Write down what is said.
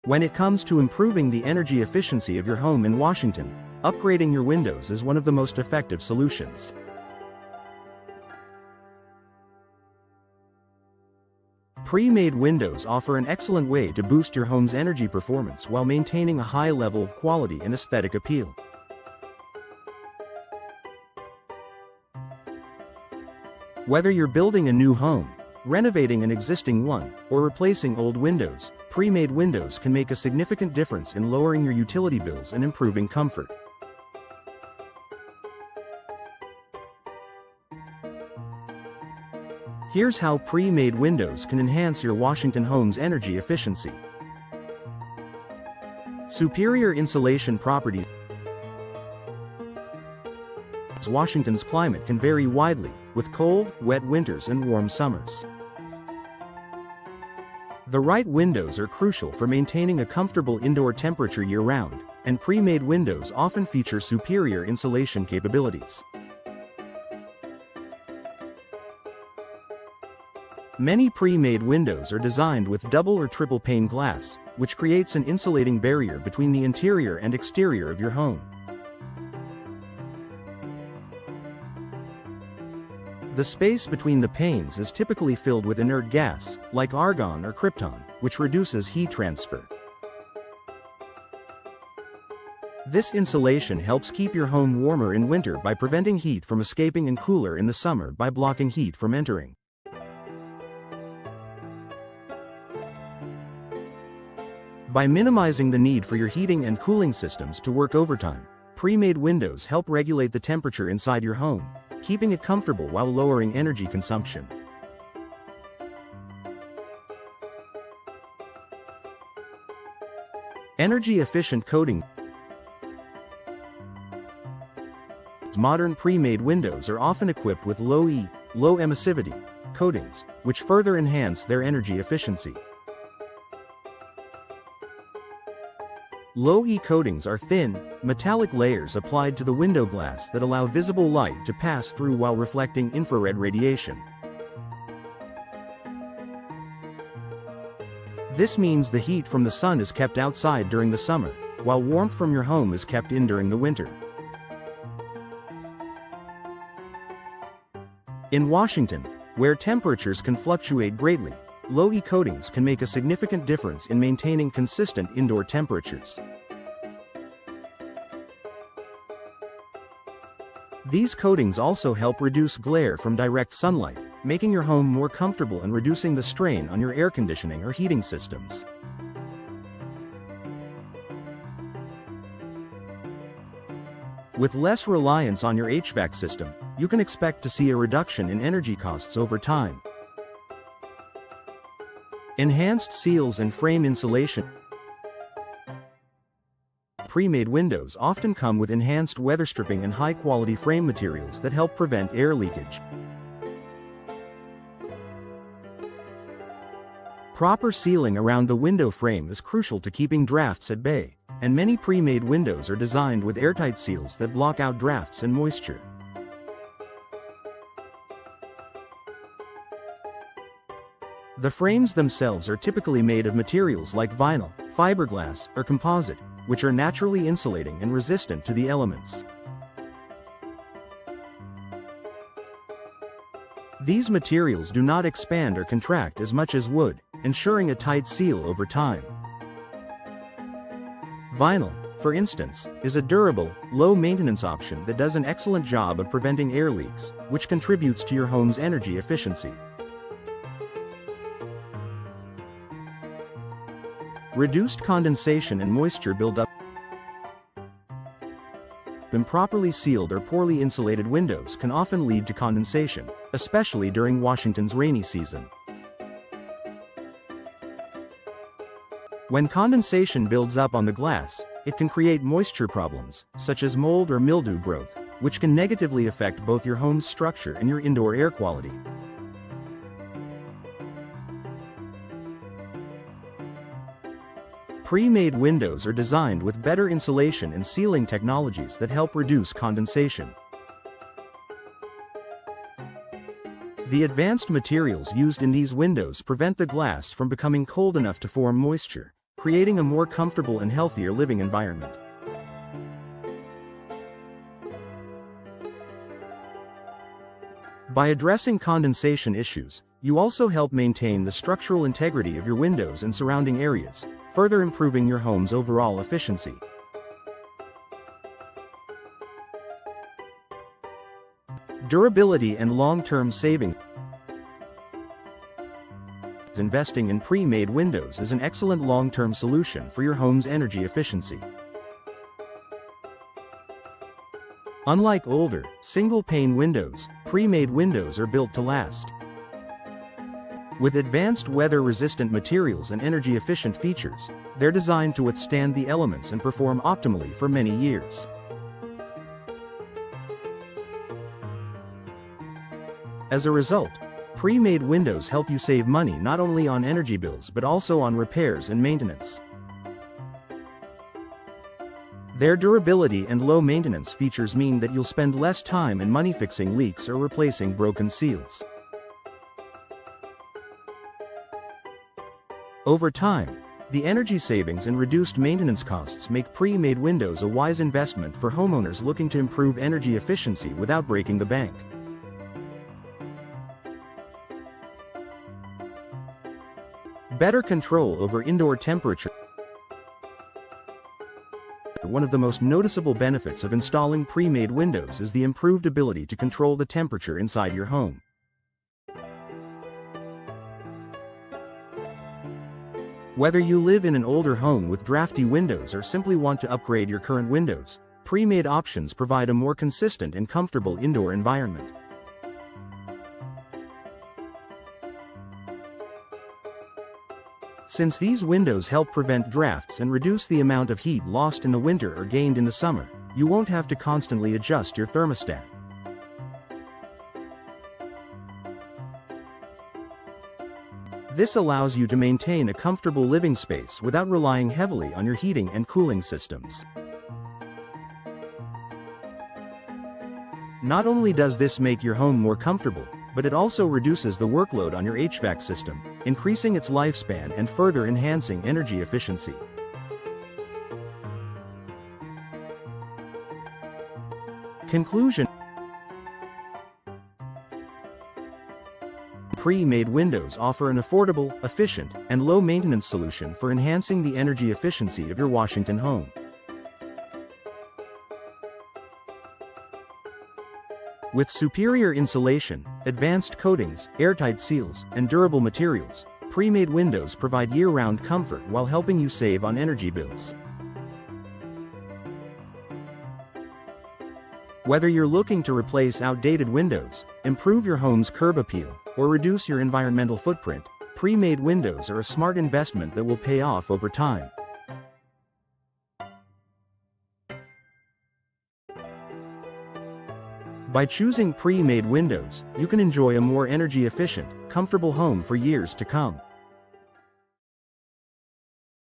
When it comes to improving the energy efficiency of your home in Washington, upgrading your windows is one of the most effective solutions. Pre-made windows offer an excellent way to boost your home's energy performance while maintaining a high level of quality and aesthetic appeal. Whether you're building a new home, renovating an existing one, or replacing old windows, pre-made windows can make a significant difference in lowering your utility bills and improving comfort. Here's how pre-made windows can enhance your Washington home's energy efficiency. Superior insulation properties. Washington's climate can vary widely, with cold, wet winters and warm summers. The right windows are crucial for maintaining a comfortable indoor temperature year-round, and pre-made windows often feature superior insulation capabilities. Many pre-made windows are designed with double or triple pane glass, which creates an insulating barrier between the interior and exterior of your home. The space between the panes is typically filled with inert gas, like argon or krypton, which reduces heat transfer. This insulation helps keep your home warmer in winter by preventing heat from escaping and cooler in the summer by blocking heat from entering. By minimizing the need for your heating and cooling systems to work overtime, pre-made windows help regulate the temperature inside your home, keeping it comfortable while lowering energy consumption. Energy-efficient coating. Modern pre-made windows are often equipped with low-E, low emissivity coatings, which further enhance their energy efficiency. Low-E coatings are thin, metallic layers applied to the window glass that allow visible light to pass through while reflecting infrared radiation. This means the heat from the sun is kept outside during the summer, while warmth from your home is kept in during the winter. In Washington, where temperatures can fluctuate greatly, low-E coatings can make a significant difference in maintaining consistent indoor temperatures. These coatings also help reduce glare from direct sunlight, making your home more comfortable and reducing the strain on your air conditioning or heating systems. With less reliance on your HVAC system, you can expect to see a reduction in energy costs over time. Enhanced seals and frame insulation. Pre-made windows often come with enhanced weather stripping and high-quality frame materials that help prevent air leakage. Proper sealing around the window frame is crucial to keeping drafts at bay, and many pre-made windows are designed with airtight seals that block out drafts and moisture. The frames themselves are typically made of materials like vinyl, fiberglass, or composite, which are naturally insulating and resistant to the elements. These materials do not expand or contract as much as wood, ensuring a tight seal over time. Vinyl, for instance, is a durable, low-maintenance option that does an excellent job of preventing air leaks, which contributes to your home's energy efficiency. Reduced condensation and moisture buildup. Improperly sealed or poorly insulated windows can often lead to condensation, especially during Washington's rainy season. When condensation builds up on the glass, it can create moisture problems, such as mold or mildew growth, which can negatively affect both your home's structure and your indoor air quality. Pre-made windows are designed with better insulation and sealing technologies that help reduce condensation. The advanced materials used in these windows prevent the glass from becoming cold enough to form moisture, creating a more comfortable and healthier living environment. By addressing condensation issues, you also help maintain the structural integrity of your windows and surrounding areas, further improving your home's overall efficiency. Durability and long-term savings. Investing in pre-made windows is an excellent long-term solution for your home's energy efficiency. Unlike older, single-pane windows, pre-made windows are built to last. With advanced weather-resistant materials and energy-efficient features, they're designed to withstand the elements and perform optimally for many years. As a result, pre-made windows help you save money not only on energy bills but also on repairs and maintenance. Their durability and low maintenance features mean that you'll spend less time and money fixing leaks or replacing broken seals. Over time, the energy savings and reduced maintenance costs make pre-made windows a wise investment for homeowners looking to improve energy efficiency without breaking the bank. Better control over indoor temperature. One of the most noticeable benefits of installing pre-made windows is the improved ability to control the temperature inside your home. Whether you live in an older home with drafty windows or simply want to upgrade your current windows, pre-made options provide a more consistent and comfortable indoor environment. Since these windows help prevent drafts and reduce the amount of heat lost in the winter or gained in the summer, you won't have to constantly adjust your thermostat. This allows you to maintain a comfortable living space without relying heavily on your heating and cooling systems. Not only does this make your home more comfortable, but it also reduces the workload on your HVAC system, increasing its lifespan and further enhancing energy efficiency. Conclusion: pre-made windows offer an affordable, efficient, and low-maintenance solution for enhancing the energy efficiency of your Washington home. With superior insulation, advanced coatings, airtight seals, and durable materials, pre-made windows provide year-round comfort while helping you save on energy bills. Whether you're looking to replace outdated windows, improve your home's curb appeal, or reduce your environmental footprint, pre-made windows are a smart investment that will pay off over time. By choosing pre-made windows, you can enjoy a more energy-efficient, comfortable home for years to come.